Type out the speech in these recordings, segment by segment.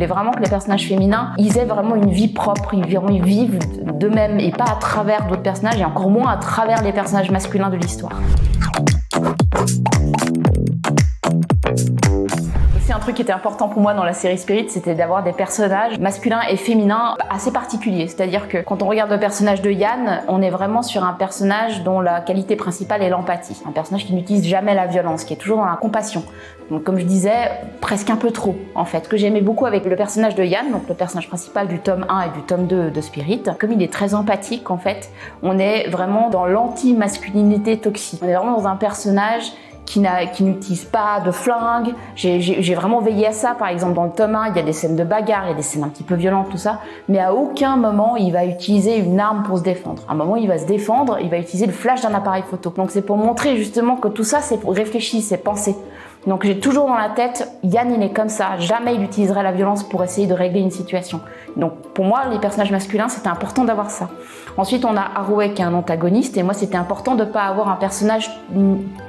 voulais vraiment que les personnages féminins, ils aient vraiment une vie propre, ils vivent d'eux-mêmes et pas à travers d'autres personnages, et encore moins à travers les personnages masculins de l'histoire. Un truc qui était important pour moi dans la série Spirit, c'était d'avoir des personnages masculins et féminins assez particuliers. C'est-à-dire que quand on regarde le personnage de Yann, on est vraiment sur un personnage dont la qualité principale est l'empathie. Un personnage qui n'utilise jamais la violence, qui est toujours dans la compassion. Donc comme je disais, presque un peu trop en fait. Ce que j'aimais beaucoup avec le personnage de Yann, donc le personnage principal du tome 1 et du tome 2 de Spirit, comme il est très empathique en fait, on est vraiment dans l'anti-masculinité toxique. On est vraiment dans un personnage qui n'utilise pas de flingue. J'ai vraiment veillé à ça. Par exemple, dans le tome 1, il y a des scènes de bagarre, il y a des scènes un petit peu violentes, tout ça. Mais à aucun moment, il va utiliser une arme pour se défendre. À un moment, il va se défendre, il va utiliser le flash d'un appareil photo. Donc c'est pour montrer justement que tout ça, c'est réfléchi, c'est pensé. Donc j'ai toujours dans la tête, Yann il est comme ça, jamais il utiliserait la violence pour essayer de régler une situation. Donc pour moi, les personnages masculins, c'était important d'avoir ça. Ensuite, on a Haruhi qui est un antagoniste, et moi c'était important de ne pas avoir un personnage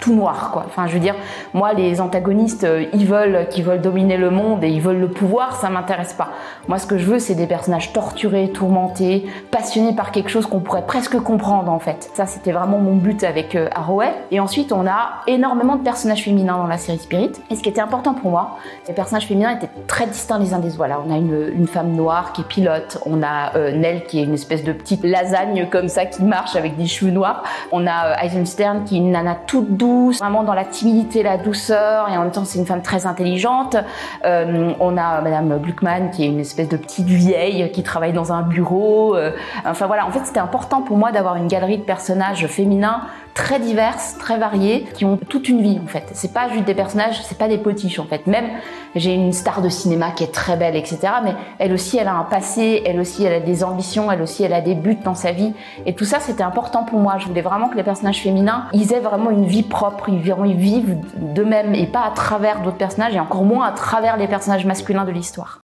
tout noir, quoi. Enfin je veux dire, moi les antagonistes, qui veulent dominer le monde et ils veulent le pouvoir, ça m'intéresse pas. Moi ce que je veux, c'est des personnages torturés, tourmentés, passionnés par quelque chose qu'on pourrait presque comprendre en fait. Ça c'était vraiment mon but avec Haruhi. Et ensuite, on a énormément de personnages féminins dans la série Spirit. Et ce qui était important pour moi, les personnages féminins étaient très distincts les uns des autres. Voilà, on a une femme noire qui est pilote, on a Nell qui est une espèce de petite lasagne comme ça qui marche avec des cheveux noirs, on a Eisenstern qui est une nana toute douce, vraiment dans la timidité, la douceur, et en même temps c'est une femme très intelligente. On a Madame Gluckman qui est une espèce de petite vieille qui travaille dans un bureau. Enfin voilà, en fait c'était important pour moi d'avoir une galerie de personnages féminins très diverses, très variées, qui ont toute une vie en fait. C'est pas juste des personnages, c'est pas des potiches en fait. Même j'ai une star de cinéma qui est très belle, etc. Mais elle aussi, elle a un passé, elle aussi, elle a des ambitions, elle aussi, elle a des buts dans sa vie. Et tout ça, c'était important pour moi. Je voulais vraiment que les personnages féminins, ils aient vraiment une vie propre, ils vivent d'eux-mêmes et pas à travers d'autres personnages, et encore moins à travers les personnages masculins de l'histoire.